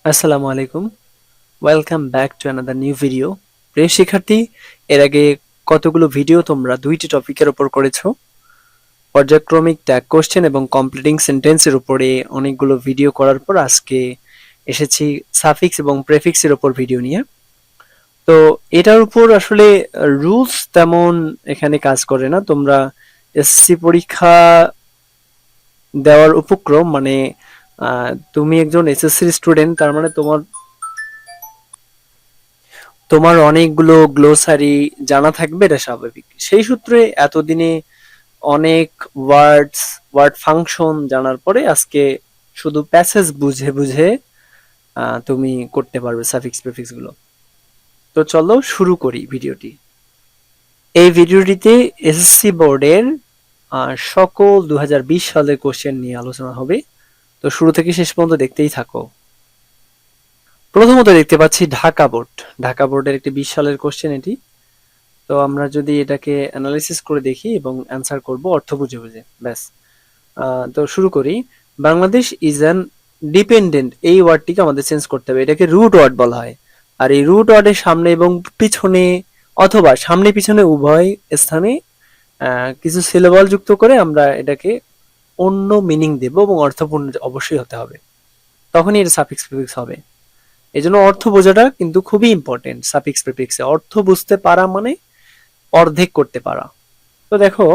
আসসালামু আলাইকুম। Welcome back to another new video. প্রিয় শিক্ষার্থী, এর আগে কতগুলো ভিডিও তোমরা দুইটি টপিকের উপর করেছো, পর্যায়ক্রমিক ট্যাগ কোশ্চেন এবং কমপ্লিটিং সেন্টেন্সের উপরে অনেকগুলো ভিডিও করার পর আজকে এসেছি সাফিক্স এবং প্রেফিক্সের উপর ভিডিও নিয়ে। তো এটার উপর আসলে রুলস তেমন এখানে কাজ করে না। তোমরা এসএসসি পরীক্ষা দেওয়ার উপক্রম, মানে তুমি একজন এসএসসি স্টুডেন্ট, তার মানে তোমার তোমার অনেকগুলো গ্লোসারি জানা থাকবে, এটা স্বাভাবিক। সেই সূত্রে এতদিনে অনেক ওয়ার্ড ফাংশন জানার পরে আজকে শুধু প্যাসেজ বুঝে বুঝে তুমি করতে পারবে সাফিক্স প্রিফিক্স গুলো। তো চলো শুরু করি ভিডিওটি। এই ভিডিওটিতে এসএসসি বোর্ডের সকল 2020 সালের কোশ্চেন নিয়ে আলোচনা হবে। তো শুরু থেকে শেষ পর্যন্ত দেখতেই থাকো। প্রথমত দেখতে পাচ্ছি ঢাকা বোর্ড। ঢাকা বোর্ডের একটি 20 সালের কোশ্চেন এটি। তো আমরা যদি এটাকে অ্যানালাইসিস করে দেখি এবং অ্যান্সার করব অর্থ বুঝে বুঝে, ব্যাস। তো শুরু করি। বাংলাদেশ ইজ অ্যান ডিপেন্ডেন্ট, এই ওয়ার্ডটিকে আমাদের চেঞ্জ করতে হবে, এটাকে রুট ওয়ার্ড বলা হয়। আর এই রুট ওয়ার্ডের সামনে এবং পিছনে অথবা সামনে পিছনে উভয় স্থানে কিছু সিলেবল যুক্ত করে আমরা এটাকে অন্য মিনিং দেব এবং অর্থপূর্ণ অবশ্যই হতে হবে, তখনই এটা সাফিক্স প্রিফিক্স হবে। এই জন্য অর্থ বোঝাটা কিন্তু খুবই ইম্পর্টেন্ট। সাফিক্স প্রিফিক্সে অর্থ বুঝতে পারা মানে অর্ধেক করতে পারা। তো দেখো,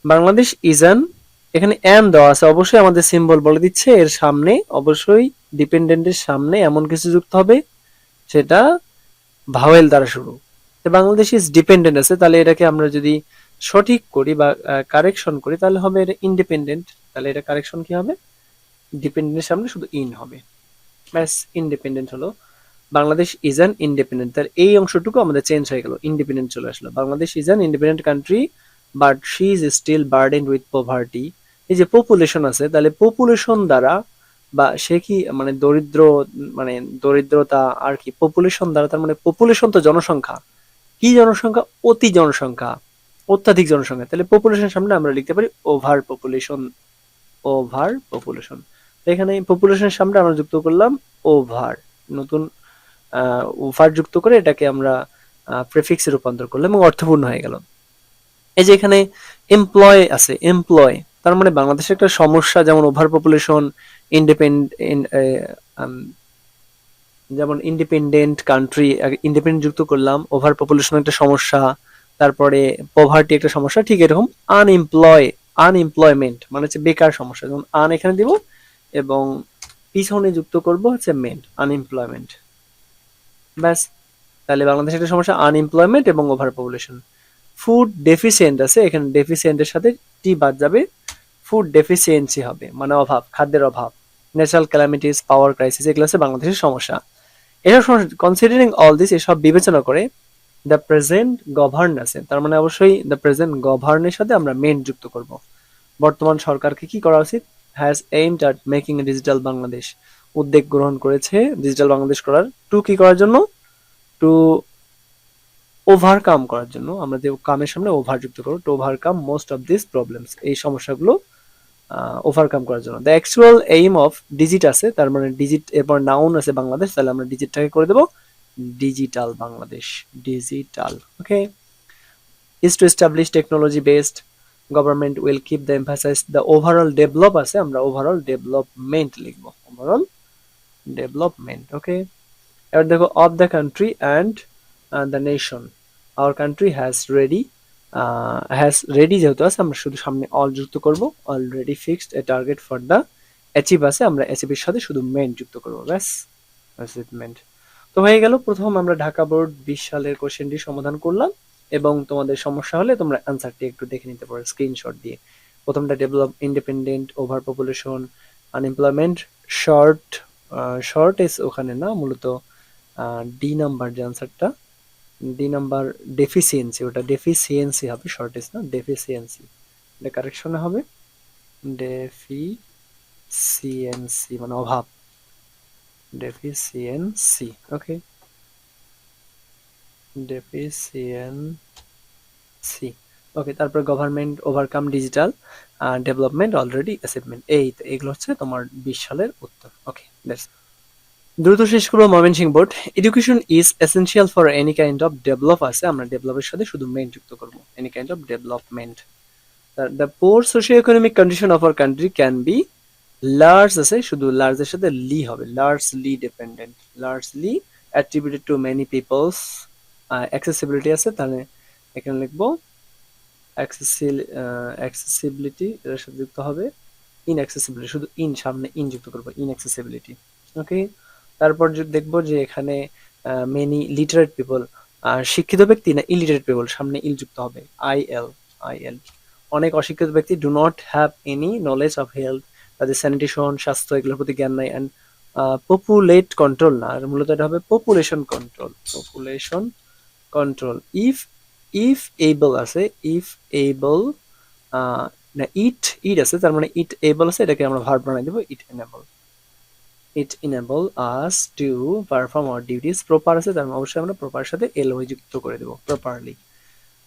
বাংলাদেশ ইজান, এখানে অ্যান দেওয়া আছে, অবশ্যই আমাদের সিম্বল বলে দিচ্ছে এর সামনে অবশ্যই ডিপেন্ডেন্টের সামনে এমন কিছু যুক্ত হবে সেটা ভাওয়েল দ্বারা শুরু। তো বাংলাদেশ ইজ ডিপেন্ডেন্ট আছে, তাহলে এটাকে আমরা যদি সঠিক করি বা কারেকশন করি তাহলে হবে এটা ইন্ডিপেন্ডেন্ট। তাহলে এটা কারেকশন কি হবে? ডিপেন্ডেন্টের সামনে শুধু ইন হবে, ব্যাস। ইন্ডিপেন্ডেন্ট হলো বাংলাদেশ ইজ অ্যান ইন্ডিপেন্ডেন্ট, তার এই অংশটুকু আমাদের চেঞ্জ হয়ে গেল, ইন্ডিপেন্ডেন্ট চলে আসলো। Bangladesh is an independent country but she is still burdened with poverty. এই যে পপুলেশন আছে, তাহলে পপুলেশন দ্বারা বা সে কি মানে দরিদ্র, মানে দরিদ্রতা আর কি পপুলেশন দ্বারা, তার মানে পপুলেশন তো জনসংখ্যা, কি জনসংখ্যা? অতি জনসংখ্যা, অত্যাধিক জনসংখ্যা। তাহলে পপুলেশন সামনে আমরা লিখতে পারি ওভার পপুলেশন, ওভার পপুলেশন। এখানে পপুলেশনের সামনে আমরা যুক্ত করলাম ওভার, নতুন ওভার যুক্ত করে এটাকে আমরা প্রেফিক্সে রূপান্তর করলাম এবং অর্থপূর্ণ হয়ে গেল। এই যে এখানে এমপ্লয় আছে, এমপ্লয়, তার মানে বাংলাদেশের একটা সমস্যা, যেমন ওভার পপুলেশন, ইন্ডিপেন্ডেন্ট, যেমন ইন্ডিপেন্ডেন্ট কান্ট্রি, ইন্ডিপেন্ডেন্ট যুক্ত করলাম, ওভার পপুলেশন একটা সমস্যা, তারপরে পভার্টি একটা সমস্যা, ঠিক এরকম আনএমপ্লয়মেন্ট মানে হচ্ছে বেকার সমস্যা, যেমন আন এখানে দিব এবং পিছনে যুক্ত করব হচ্ছে মেন্ট, আনএমপ্লয়মেন্ট, ব্যাস। তাহলে বাংলাদেশের একটা সমস্যা আনএমপ্লয়মেন্ট এবং ওভার পপুলেশন। ফুড ডেফিসিয়েন্ট আছে, এখানে ডেফিসিয়েন্টের সাথে টি বাদ যাবে, ফুড ডেফিসিয়েন্সি হবে, মানে অভাব, খাদ্যের অভাব। ন্যাচারাল ক্যালামিটিস, পাওয়ার ক্রাইসিস, এগুলো আছে বাংলাদেশের সমস্যা। এসব কনসিডারিং অল দিস, এসব বিবেচনা করে দ্য প্রেজেন্ট গভর্ন আছে, তার মানে অবশ্যই দ্য প্রেজেন্ট গভর্নের সাথে আমরা মেন যুক্ত করব। বর্তমান সরকারকে কি করা উচিত? Has aimed at making A digital Bangladesh, উদ্যোগ গ্রহণ করেছে ডিজিটাল বাংলাদেশ করার। টু কি করার জন্য? টু ওভারকাম করার জন্য, আমরা যে কামের সামনে ওভার যুক্ত করবো, to overcome most of this problems, এই সমস্যাগুলো ওভারকাম করার জন্য। The actual aim of digit আছে, তার মানে ডিজিট, এরপর নাউন আছে বাংলাদেশ, তাহলে আমরা ডিজিটটাকে করে দেবো digital Bangladesh, digital. Okay, is to establish technology based government will keep the emphasise the overall develop আছে, আমরা ওভারঅল ডেভেলপমেন্ট লিখবো, ওভারঅল ডেভেলপমেন্ট। ওকে, এবার দেখো of the country and the nation, our country has ready যেহেতু আছে আমরা শুধু সামনে অল যুক্ত করব, already fixed a target for the achieve আছে, আমরা অ্যাচিভের সাথে শুধু মেন যুক্ত করব, ব্যাস, অ্যাচিভমেন্ট। তো হয়ে গেল। প্রথম আমরা ঢাকা বোর্ড 20 সালের কোশ্চেনটি সমাধান করলাম এবং তোমাদের সমস্যা হলে তোমরা অ্যান্সারটি একটু দেখে নিতে পারো স্ক্রিনশট দিয়ে। প্রথমটা develop, independent, over population, unemployment, short, short S ওখানে না, মূলত ডি নাম্বার যে আনসারটা, ডি নাম্বার ডেফিসিয়েন্সি, ওটা ডেফিসিয়েন্সি হবে, শর্টেজ না, ডেফিসিয়েন্সি, এটা কারেকশনে হবে ডেফিসিয়েন্সি মানে অভাব, ডেফিসিয়েন্সি। ওকে, ডেফিসিয়েন্সি। ওকে, তারপর government, overcome digital, development, already achievement, এই তো এগুলো হচ্ছে তোমার 20 সালের উত্তর। ওকে, দ্যাটস দ্রুত শেষ করবো Mymensingh board. Education is essential for any kind of develop আছে, আমরা ডেভেলপের সাথে শুধু মেন যুক্ত করবো, any kind of development. The poor socio economic condition of our country can be large আছে, শুধু লার্জের সাথে লি হবে, largely dependent, largely attributed to many peoples. Accessibility আছে, তাহলে এখানে লিখবো অ্যাক্সেসিবিলিটি এর সাথে যুক্ত হবে ইনঅ্যাক্সেসিবিলিটি, শুধু ইন সামনে ইন যুক্ত করবো, ইনঅ্যাক্সেসিবিলিটি। ওকে, তারপর যদি দেখবো যে এখানে মেনি লিটারেট পিপল, শিক্ষিত ব্যক্তি না ইলিটারেট পিপল, সামনে ইল যুক্ত হবে, আই এল। অনেক অশিক্ষিত ব্যক্তি do not have any knowledge of health, তাদের স্যানিটেশন স্বাস্থ্য এগুলোর প্রতি জ্ঞান নাই। অ্যান্ড পপুলেট কন্ট্রোল না, আর মূলত এটা হবে population control, population control. If able আছে, ইফ এবল না ইট আছে, তার মানে ইট এবল আছে, এটাকে আমরা ভার্ব বানাই দেবো, it enable us to perform our duties. Proper আছে, তার মানে অবশ্যই আমরা প্রপার সাথে এল ওয়াই যুক্ত করে দেবো, properly.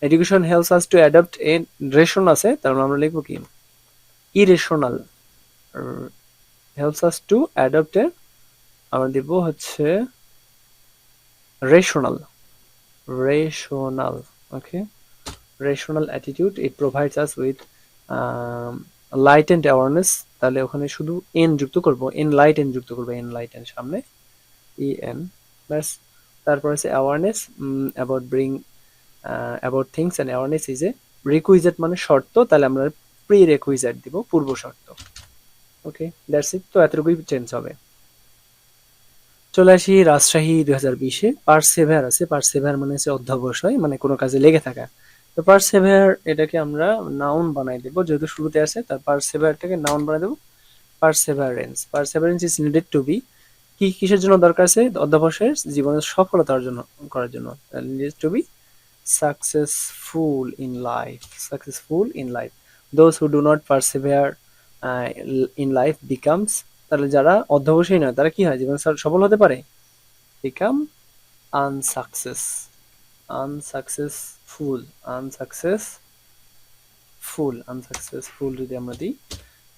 Education helps us to adapt a, ration আছে, তার মানে আমরা লিখবো কি irrational, helps us to adapt a, আমরা দিব হচ্ছে rational, rational. Okay, rational attitude, it provides us with light and awareness, তাহলে ওখানে শুধু এন যুক্ত করবো, এন যুক্ত করবো, এন সামনে ইএন, ব্যাস। তারপর আছে awareness about bring about things, and awareness is a requisite মানে শর্ত, তাহলে আমরা প্রি রেকুইজেট দিব, পূর্ব শর্ত। ওকে, দ্যাটস ইট, তো এতটুকুই চেঞ্জ হবে। চলে আসি রাজশাহী 2020-এ। পারসেভার আছে, পারসেভার মানে হচ্ছে অধ্যবসায়, মানে কোনো কাজে লেগে থাকা। তো পারসেভার এটাকে আমরা নাউন বানাই দেবো, যেহেতু শুরুতে আছে, তার পারসেভারটাকে নাউন বানাই দেবো, পারসেভারেন্স। পারসেভারেন্স ইজ নিডেড টু বি, কি কিসের জন্য দরকার আছে অধ্যবসায়ের, জীবনের সফলতা অর্জন করার জন্য, needed to be successful in life, successful in life. Those who do not persevere in life becomes, তাহলে যারা অধ্যবসায়ী নয় তারা কি হয়, জীবনে সফল হতে পারে, become unsuccess, unsuccessful, unsuccessful যদি আমরা দিই,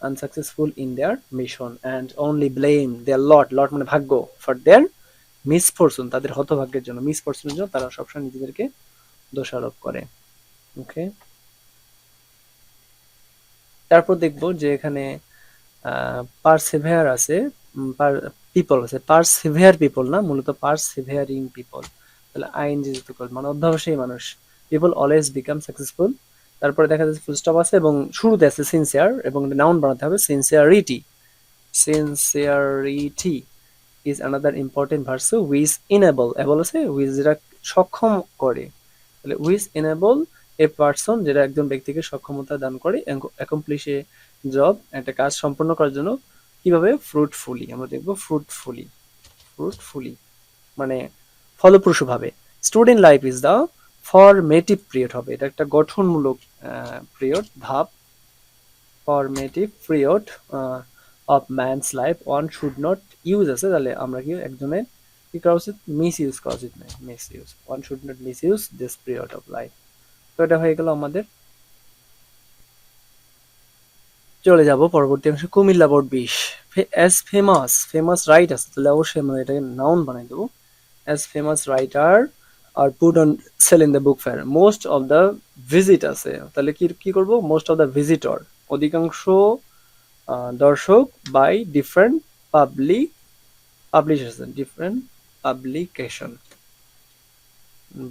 unsuccessful in their mission and only blame their lot মানে ভাগ্য, for their misfortune, তাদের হতভাগ্যের জন্য, মিসফরচুনের জন্য তারা সবসময় নিজেদেরকে দোষারোপ করে। ওকে, তারপর দেখবো যে এখানে পারসেভিয়ার আছে, পিপল আছে, পারসেভিয়ার পিপল না, মূলত পারসেভিয়ারিং পিপল, তাহলে আইএনজি যুক্ত করবে, মানে অধ্যবসায়ী মানুষ, পিপল অলওয়েজ বিকাম সাকসেসফুল। তারপরে দেখা যাচ্ছে ফুল স্টপ আছে এবং শুরুতে আছে সিনসিয়ার, এবং নাউন বানাতে হবে sincerity, sincerity is another important verse which enable, able আছে উইচ যেটা সক্ষম করে, তাহলে উইচ এনেবল এ পার্সন, যেটা একজন ব্যক্তিকে সক্ষমতা দান করে অ্যাকমপ্লিশ এ জব, একটা কাজ সম্পন্ন করার জন্য, কিভাবে, ফ্রুটফুলি, আমরা দেখবো ফ্রুটফুলি, ফ্রুটফুলি মানে ফলপ্রসূভাবে। Student life is the formative period হবে, এটা একটা গঠনমূলক পিরিয়ড, ধাপ, formative period of man's life, one should not use আছে, তাহলে আমরা কি একজনের কি করা উচিত, মিস ইউজ করা উচিত নয়, miss use, one should not miss use this period of life. তো এটা হয়ে গেল আমাদের। চলে যাব পরবর্তী অংশে, Comilla board 20। As famous, famous write আছে, তাহলে অবশ্যই আমরা এটাকে নাউন বানাই দেবো, as famous writer are put on sale in the book fair, most of the visit আছে, তাহলে কি কি করবো, মোস্ট অফ দ্য ভিজিটর, অধিকাংশ দর্শক, by different publication, different publication,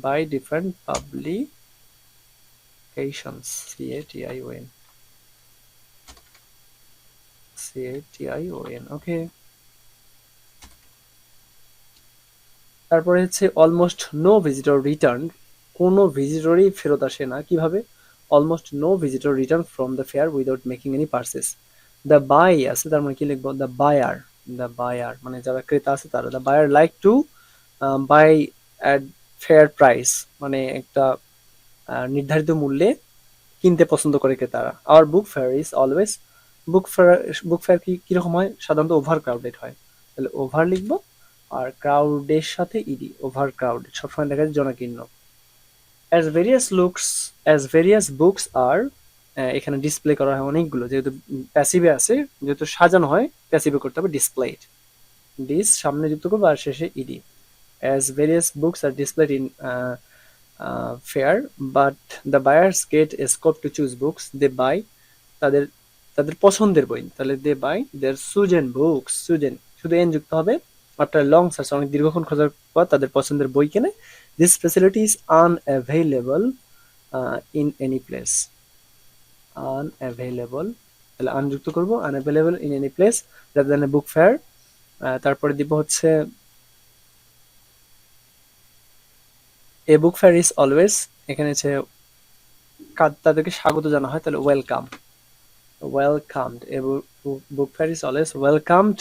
by different publications, CATION, CATION। Okay, তারপরে হচ্ছে অলমোস্ট নো ভিজিটর রিটার্ন, কোনো ভিজিটরই ফেরত আসে না, কিভাবে, almost no visitor return from the fair without making any purchase. The buy আছে, তার মানে কি লিখবো, দ্য বায়ার মানে যারা ক্রেতা আছে তারা, the buyer like to buy at fair price, মানে একটা নির্ধারিত মূল্যে কিনতে পছন্দ করে ক্রেতারা। Our book fair is always, book fair, book fair কি কিরকম হয়, সাধারণত ওভার ক্রাউডেড হয়, তাহলে ওভার লিখবো, আর ক্রাউডের সাথে ইডি, ওভার ক্রাউডেড, সবসময় দেখা যায় জনাকীর্ণ। অ্যাজ ভেরিয়াস বুকস আর, এখানে ডিসপ্লে করা হয় অনেকগুলো, যেহেতু প্যাসিভে আছে, যেহেতু সাজানো হয়, প্যাসিভে করতে হবে ডিসপ্লেড, দিস সামনে যুক্ত করবো আর শেষে ইডি। As various books are displayed in fair, but the buyers get a scope to choose books they buy, তাদের তাদের পছন্দের বই, তাহলে they buy their chosen books, chosen শুধু এন যুক্ত হবে, after long search অনেক দীর্ঘক্ষণ খোঁজার পর তাদের পছন্দের বই কেনে। this facility is unavailable in any place, unavailable, তাহলে unযুক্ত করব unavailable in any place rather than a book fair। তারপরে দিব হচ্ছে a book fair is always, এখানে হচ্ছে তাদেরকে স্বাগত জানা হয়, তাহলে welcome, welcomed, a book fair is always welcomed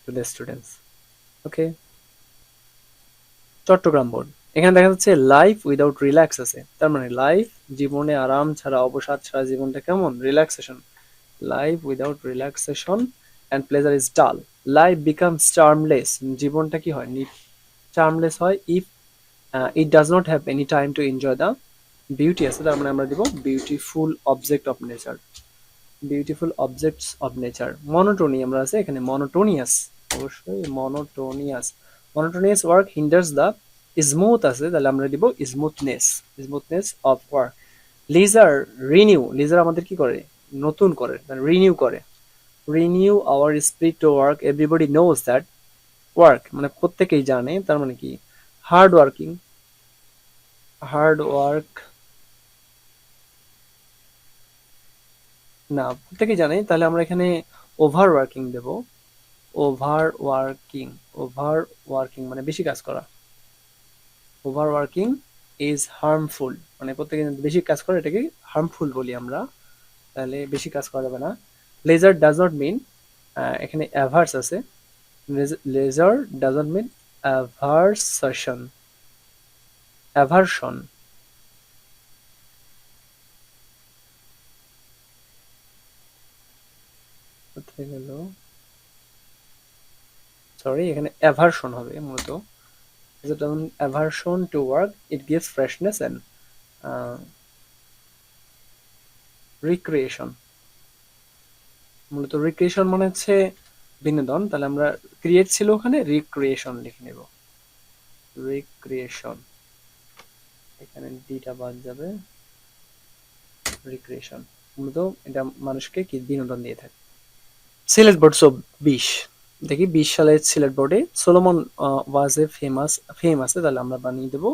to the students। Okay, Chittagong board, এখানে দেখা যাচ্ছে লাইফ উইদাউট রিল্যাক্স আছে, তার মানে লাইফ জীবনে আরাম ছাড়া অবসাদ ছাড়া জীবনটা কেমন, relaxation, life without relaxation and pleasure is dull, life becomes charmless, জীবনটা কি হয়, চার্মলেস হয় if it does not have any time to enjoy the beauty আছে, তার মানে আমরা দিব beautiful object of nature, beautiful objects of nature. Monotony আমরা আছে এখানে মনোটোনিয়াস, অবশ্যই monotonous, monotonous work hinders the smooth আছে, তাহলে আমরা দিব smoothness, smoothness of work. Leisure renew, leisure আমাদের কি করে, নতুন করে, রিনিউ করে, renew our spirit to work, everybody knows that work মানে প্রত্যেকেই জানে, তার মানে কি হার্ড ওয়ার্কিং, হার্ড ওয়ার্ক না প্রত্যেকেই জানে, তাহলে আমরা এখানে ওভার ওয়ার্কিং দেব, ওভার ওয়ার্কিং, ওভার ওয়ার্কিং মানে বেশি কাজ করা, ওভার ওয়ার্কিং ইজ হার্মফুল, মানে প্রত্যেকে বেশি কাজ করে এটাকে হার্মফুল বলি আমরা, তাহলে বেশি কাজ করা যাবে না। লেজার ডাজ নট মিন, এখানে অ্যাভার্স আছে, leisure does not mean aversion, aversion, কোথায় গেল, সরি এখানে অ্যাভারশন হবে মূলত, aversion to work, it gives freshness and recreation, মূলত রিক্রিয়েশন মানে হচ্ছে বিনোদন, তাহলে আমরা ক্রিয়েট ছিল ওখানে রিক্রিয়েশন লিখে নেব, রিক্রিয়েশন, এখানে ডিটা বাদ যাবে, রিক্রিয়েশন মূলত এটা মানুষকে কি বিনোদন দিয়ে থাকে। সিলেট বোর্ড 20, দেখি 20 সালে সিলেট বোর্ডে সোলোমন ওয়াজ এ ফেমাস, ফেম আছে তাহলে আমরা বানিয়ে দেব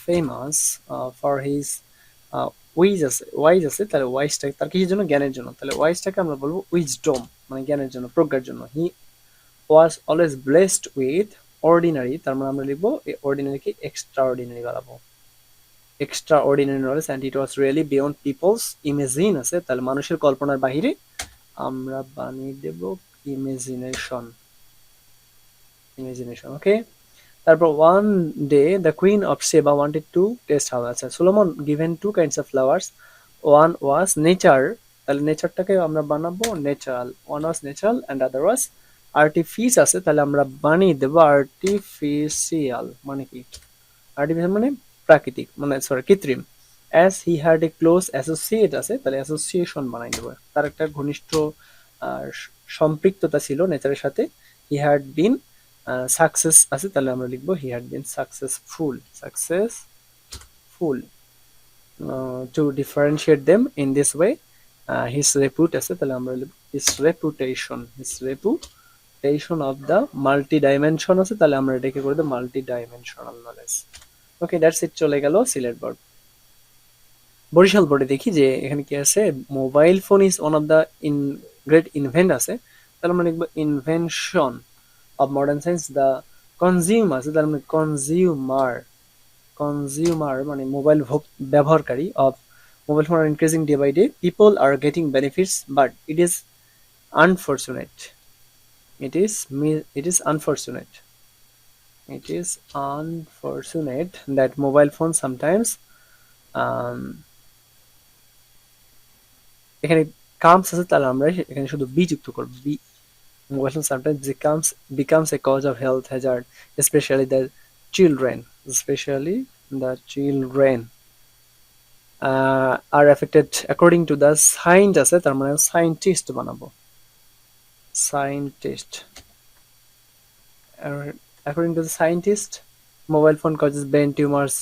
ফেমাস ফর হিজ উইজ আছে, ওয়াইজ আছে, তাহলে ওয়াইজটা তার কিসের জন্য, জ্ঞানের জন্য, তাহলে ওয়াইজটাকে আমরা বলবো উইজডম মানে জ্ঞানের জন্য, প্রজ্ঞার জন্য। He was always blessed with ordinary, তার মানে আমরা লিখবো এই অর্ডিনারিকে এক্সট্রা অর্ডিনারি বানাবো, extraordinary knowledge and it was really beyond people's imagine আছে, তাহলে মানুষের কল্পনার বাহিরে, আমরা বানিয়ে দেব ইমেজিনেশন, ইমেজিনেশন। ওকে, তারপর one day the queen of Sheba wanted to test how, আচ্ছা Solomon given two kinds of flowers, one was nature, তাহলে নেচারটাকে আমরা বানাবো natural, one was natural and other was artifice আছে, তাহলে আমরা বানিয়ে দেবো আর্টিফিশিয়াল, মানে কি আর্টিফিশিয়াল মানে প্রাকৃতিক, মানে সরি কৃত্রিম। As he had a close associate আছে, তাহলে অ্যাসোসিয়েশন বানাই দেবো, তার একটা ঘনিষ্ঠ সম্পৃক্ততা ছিল নেচারের সাথে। হি হ্যাড বিন সাকসেস আছে, তাহলে আমরা লিখবো he had been successful, successful to differentiate them in this way. His repute আছে, তাহলে আমরা লিখবো his reputation, his reputation of the multi dimension আছে, তাহলে আমরা এটাকে করে দেবো multi dimensional knowledge. Okay that's it, চলে গেল সিলেট বোর্ড। বরিশাল বোর্ডে দেখি যে এখানে কি আছে, mobile phone is one of the great invent আছে, তাহলে আমরা লিখবো invention of modern science. The consume আছে, তাহলে মানে কনজিউমার, কনজিউমার মানে মোবাইল ব্যবহারকারী of mobile phone are increasing day by day, people are getting benefits but it is unfortunate, it is unfortunate, it is unfortunate that mobile phones sometimes এখানে comes আছে, তাহলে আমরা এখানে শুধু বি যুক্ত করব, be, mobile phone sometimes becomes a cause of health hazard, especially the children, especially the children are affected according to the science আছে, তার মানে সায়েন্টিস্ট বানাবো, scientist. according to the scientist, mobile phone causes brain tumors,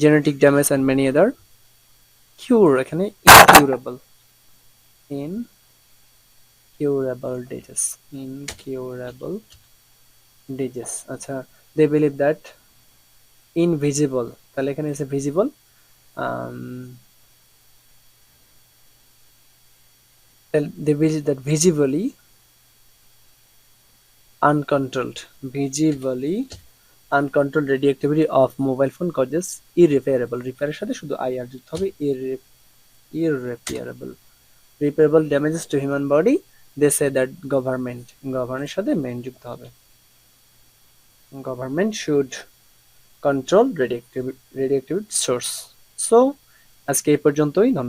genetic damage, and many other cure এখানে incurable disease, incurable disease। আচ্ছা, they believe that invisible, তাহলে এখানে আছে visible, they believe that visibly uncontrolled radioactivity of mobile phone causes irreparable, repair এর সাথে শুধু ir যুক্ত হবে, irreparable reparable damages to human body। they say that government এর সাথে main যুক্ত হবে, government should control radioactivity source। so আজকে এই পর্যন্তই, ধন্যবাদ।